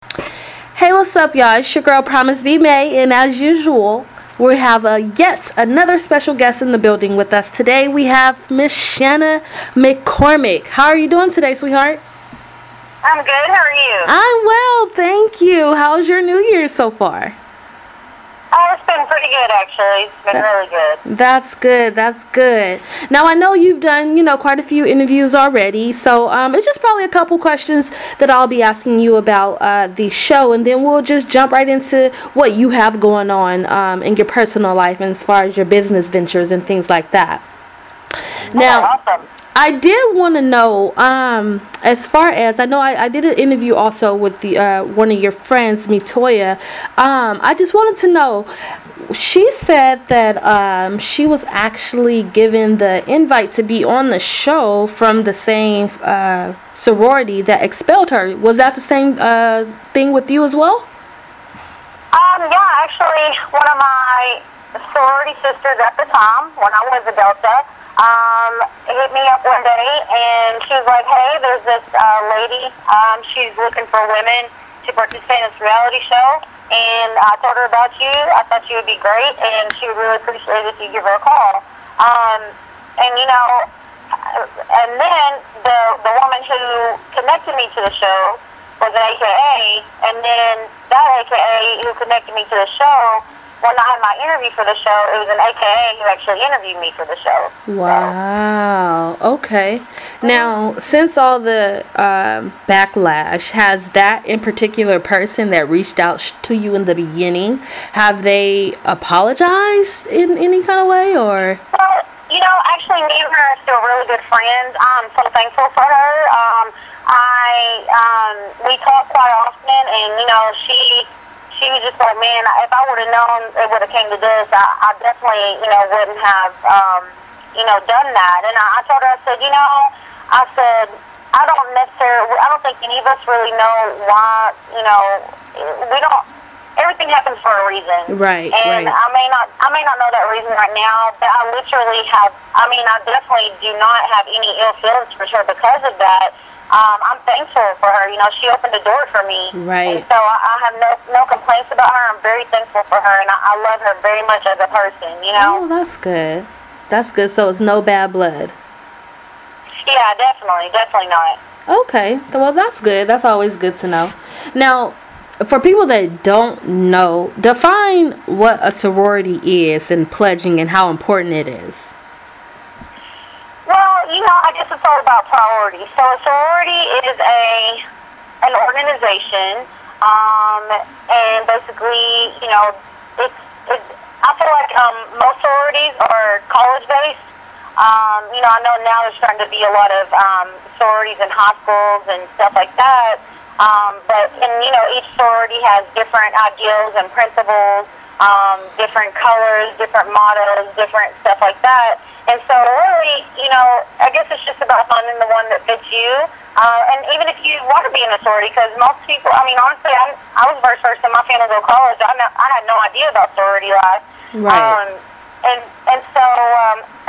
Hey, what's up, y'all? It's your girl, Promise B. May, and as usual, we have yet another special guest in the building with us. Today, we have Miss Shanna McCormick. How are you doing today, sweetheart? I'm good. How are you? I'm well, thank you. How's your New Year so far? Oh, it's been pretty good, actually. It's been really good. That's good. That's good. Now, I know you've done, quite a few interviews already, so it's just probably a couple questions that I'll be asking you about the show, and then we'll just jump right into what you have going on in your personal life and as far as your business ventures and things like that. Now, awesome. I did want to know, as far as, I know I did an interview also with the one of your friends, Mitoya. I just wanted to know, she said that she was actually given the invite to be on the show from the same sorority that expelled her. Was that the same thing with you as well? Yeah, actually, one of my sorority sisters at the time, when I was a Delta, hit me up one day, and she was like, hey, there's this lady, she's looking for women to participate in this reality show, and I told her about you. I thought you would be great, and she would really appreciate it if you give her a call. And then the woman who connected me to the show was an AKA, and then that AKA who connected me to the show, when I had my interview for the show, it was an AKA who actually interviewed me for the show. Wow. Okay. Now, since all the backlash, has that in particular person that reached out to you in the beginning, have they apologized in any kind of way, or? Well, actually, me and her are still really good friends. I'm so thankful for her. We talk quite often, and, she was just like, man, if I would have known it would have came to this, I definitely, wouldn't have, done that. And I told her, I said, I don't think any of us really know why, everything happens for a reason. Right, and right. I may not know that reason right now, but I literally have, I definitely do not have any ill feelings for her because of that. I'm thankful for her. She opened the door for me. Right. And so I have no complaints about her. I'm very thankful for her, and I love her very much as a person, Oh, that's good. That's good. So it's no bad blood. Yeah, definitely not. Okay. Well, that's good. That's always good to know. Now, for people that don't know, define what a sorority is and pledging and how important it is. Well, I guess it's all about priorities. So a sorority is an organization, and basically, I feel like most sororities are college-based. I know now there's starting to be a lot of sororities in hospitals and stuff like that. But each sorority has different ideals and principles, different colors, different mottos, different stuff like that. And so really, I guess it's just about finding the one that fits you. And even if you want to be in a sorority, because most people, honestly, I was the first person in my family to go to college. I had no idea about sorority life. Right. And so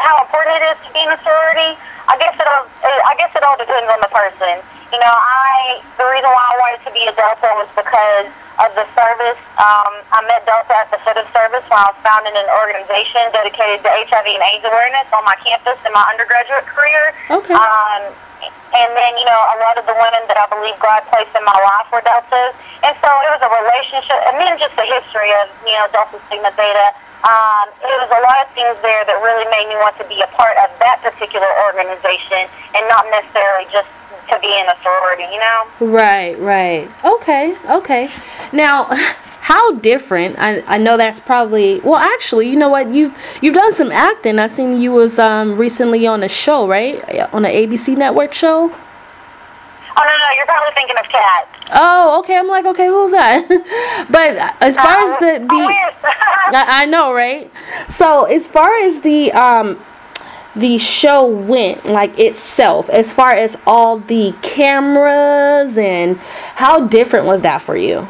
how important it is to be in a sorority, I guess it all depends on the person. The reason why I wanted to be a Delta was because of the service. I met Delta at the foot of service when I was founding an organization dedicated to HIV and AIDS awareness on my campus in my undergraduate career. Okay. And then, a lot of the women that I believe God placed in my life were Deltas. And so it was a relationship, and then just the history of, Delta Sigma Theta. It was a lot of things there that really made me want to be a part of that particular organization and not necessarily just to be in a sorority, Right. Okay. Now, how different? I know that's probably, well, actually, you know what? You've done some acting. I seen you was recently on a show, right? On an ABC network show. Oh no, you're probably thinking of Kat. Oh, okay. I'm like, okay, who's that? But as far as the I know, right? So as far as the show went, like itself, as far as all the cameras, and how different was that for you?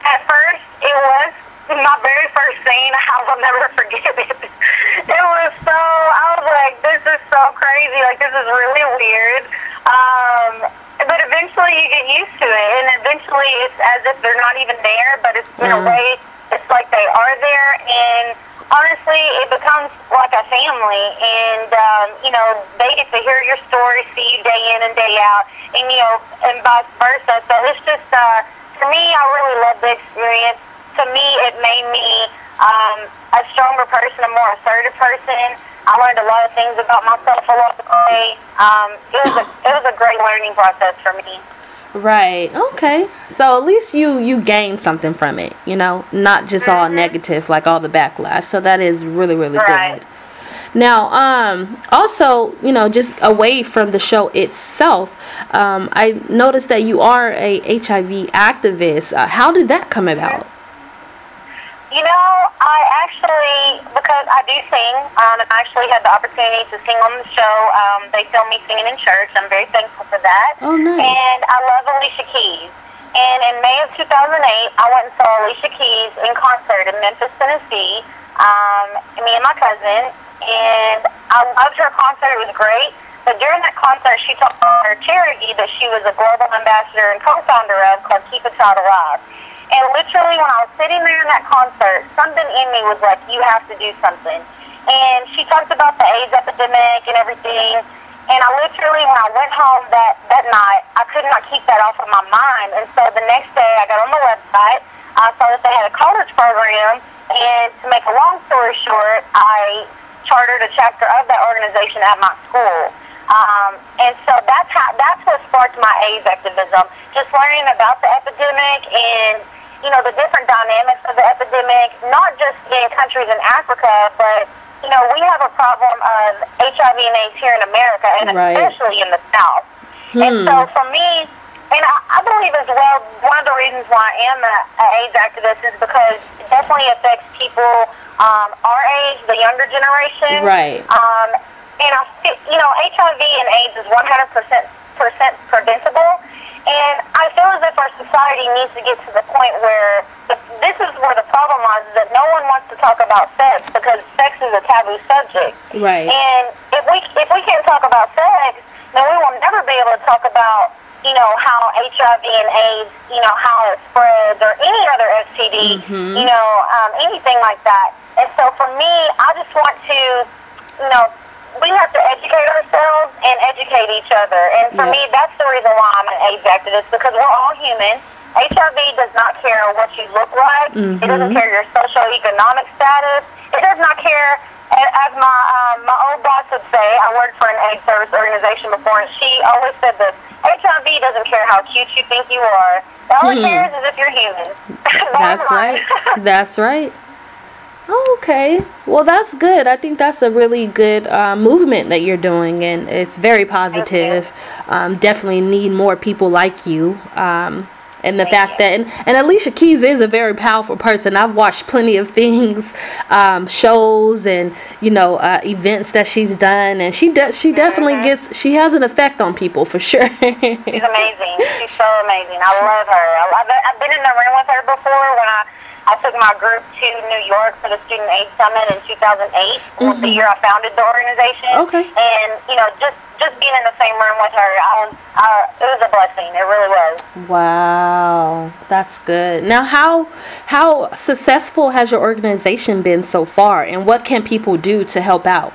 At first it was my very first scene. I will never forget it. It was I was like, this is so crazy. Like, this is really weird. But but eventually you get used to it, and eventually it's as if they're not even there, but it's in a way, it's like they are there, and honestly, it becomes like a family, and, you know, they get to hear your story, see you day in and day out, and, you know, and vice versa. So it's just, for me, I really love the experience. To me, it made me a stronger person, a more assertive person. I learned a lot of things about myself along the way. It was a great learning process for me. Right. Okay. So at least you gained something from it, you know, not just all negative, like all the backlash. So that is really, really good. Now, also, you know, just away from the show itself, I noticed that you are a HIV activist. How did that come about? You know, I actually, because I do sing, I actually had the opportunity to sing on the show. They filmed me singing in church. I'm very thankful for that. Oh, nice. And I love Alicia Keys. And in May of 2008, I went and saw Alicia Keys in concert in Memphis, Tennessee, me and my cousin. And I loved her concert. It was great. But during that concert, she talked about her charity that she was a global ambassador and co-founder of called Keep a Child Alive. And literally, when I was sitting there in that concert, something in me was like, you have to do something. And she talked about the AIDS epidemic and everything. And I literally, when I went home that night, I could not keep that off of my mind. And so the next day, I got on the website. I saw that they had a college program. And to make a long story short, I chartered a chapter of that organization at my school. And so that's what sparked my AIDS activism. Just learning about the epidemic and, you know, the different dynamics of the epidemic, not just in countries in Africa, but, you know, we have a problem of HIV and AIDS here in America, and especially in the South. And so for me, and I believe as well, one of the reasons why I am an AIDS activist is because it definitely affects people our age, the younger generation. Right. And, you know, HIV and AIDS is 100% preventable. And I feel as if our society needs to get to the point where this is where the problem lies, is that no one wants to talk about sex because sex is a taboo subject. Right. And if we can't talk about sex, then we will never be able to talk about, you know, how HIV and AIDS, you know, how it spreads, or any other STD, you know, anything like that. And so for me, I just want to, you know, we have to educate ourselves and educate each other. And for me, that's the reason why I'm an AIDS activist, because we're all human. HIV does not care what you look like. It doesn't care your socioeconomic status. It does not care, as my old boss would say, I worked for an AIDS service organization before, and she always said this: HIV doesn't care how cute you think you are. It only cares is if you're human. That's right. That's right. Okay, well, that's good. I think that's a really good movement that you're doing, and it's very positive. Definitely need more people like you. And the fact that, and Alicia Keys is a very powerful person. I've watched plenty of things, shows, and, you know, events that she's done, and she definitely she has an effect on people for sure. She's amazing. She's so amazing. I love her. I've been in the room with her before when I took my group to New York for the Student AIDS Summit in 2008, the year I founded the organization. Okay. And, you know, just being in the same room with her, it was a blessing. It really was. Wow. That's good. Now, how successful has your organization been so far, and what can people do to help out?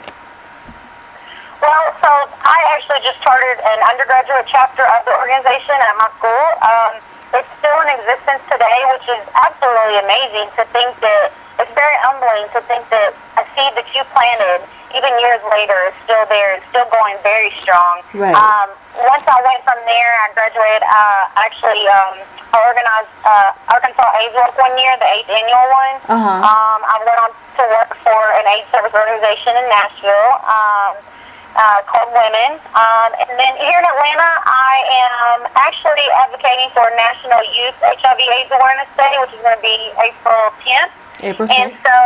Well, so I actually just chartered an undergraduate chapter of the organization at my school. It's still in existence today, which is absolutely amazing to think that. It's very humbling to think that a seed that you planted, even years later, is still there. It's still going very strong. Right. Once I went from there, I graduated. I organized Arkansas AIDS Walk one year, the 8th annual one. I went on to work for an AIDS service organization in Nashville. Called Women. And then here in Atlanta, I am actually advocating for National Youth HIV/AIDS Awareness Day, which is going to be April 10th. And so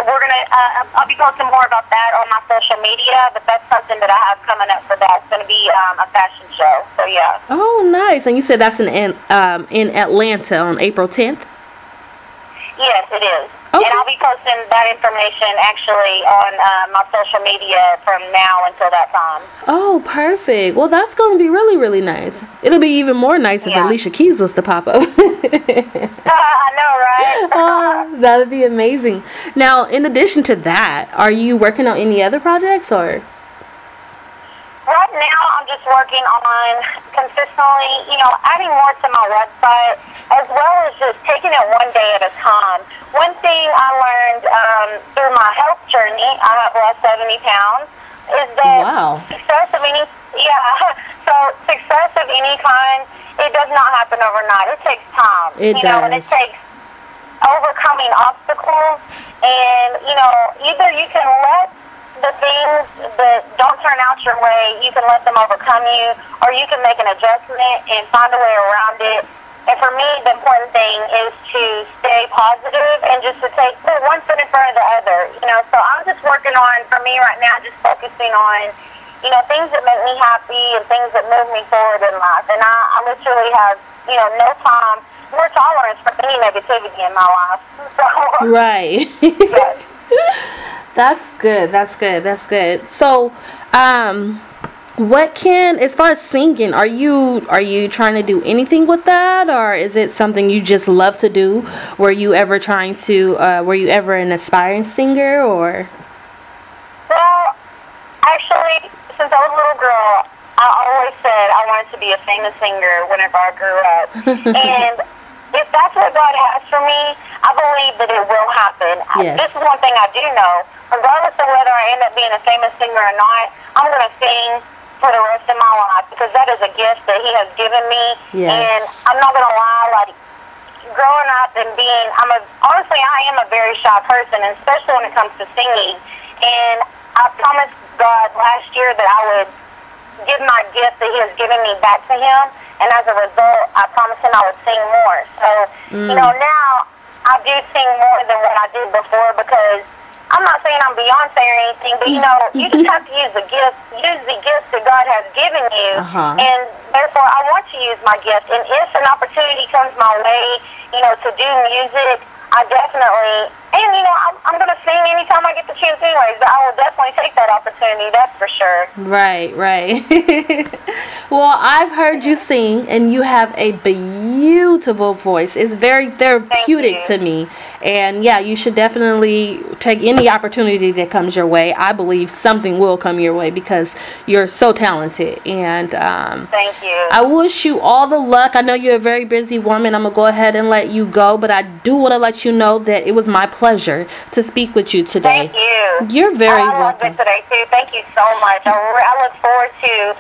we're going to, I'll be posting more about that on my social media, but that's something that I have coming up for that. It's going to be a fashion show. So, yeah. Oh, nice. And you said that's in Atlanta on April 10th? Yes, it is. Okay. And I'll be posting that information actually on my social media from now until that time. Oh, perfect. Well, that's going to be really, really nice. It'll be even more nice if Alicia Keys was to pop up. I know, right? That would be amazing. Now, in addition to that, are you working on any other projects or? Right now, I'm just working on consistently, adding more to my website, as well as just taking it one day at a time. One thing I learned through my health journey, I have lost 70 pounds, is that success of any kind, it does not happen overnight. It takes time. It does. And it takes overcoming obstacles, and either you can let the things that don't turn out your way, you can let them overcome you, or you can make an adjustment and find a way around it. And for me, the important thing is to stay positive and just to put one foot in front of the other. So I'm just working on, for me right now, just focusing on, things that make me happy and things that move me forward in life. And I literally have, no time, more tolerance for any negativity in my life. So, right. Yes. That's good. That's good. That's good. So, as far as singing, are you trying to do anything with that, or is it something you just love to do? Were you ever an aspiring singer, or? Well, actually, since I was a little girl, I always said I wanted to be a famous singer whenever I grew up. And if that's what God has for me, I believe that it will happen. Yes. This is one thing I do know. Regardless of whether I end up being a famous singer or not, I'm going to sing for the rest of my life because that is a gift that He has given me. Yes. And I'm not going to lie, like, growing up and honestly, I am a very shy person, and especially when it comes to singing. And I promised God last year that I would give my gift that He has given me back to Him. And as a result, I promised Him I would sing more. So, now I do sing more than what I did before because I'm not saying I'm Beyonce or anything, but you just have to use the gifts that God has given you, and therefore I want to use my gift. And if an opportunity comes my way, to do music, I definitely, and I'm going to sing anytime I get the chance anyways, but I will definitely take that opportunity, that's for sure. Right. Well, I've heard you sing, and you have a beautiful voice. It's very therapeutic to me. And yeah, you should definitely take any opportunity that comes your way. I believe something will come your way because you're so talented. And thank you. I wish you all the luck. I know you're a very busy woman. I'm going to go ahead and let you go, but I do want to let you know that it was my pleasure to speak with you today. Thank you. You're very welcome. I loved it today too. Thank you so much. I look forward to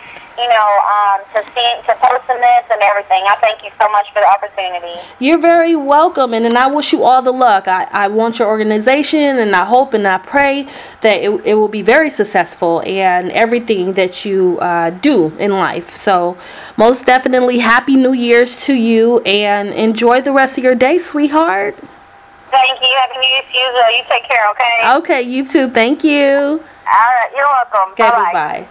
to posting this and everything. I thank you so much for the opportunity. You're very welcome, and I wish you all the luck. I want your organization, and I hope and I pray that it will be very successful and everything that you do in life. So most definitely Happy New Year's to you, and enjoy the rest of your day, sweetheart. Thank you. Happy New Year's to you. You take care, okay? Okay, you too. Thank you. All right. You're welcome. Okay, Bye-bye. bye-bye.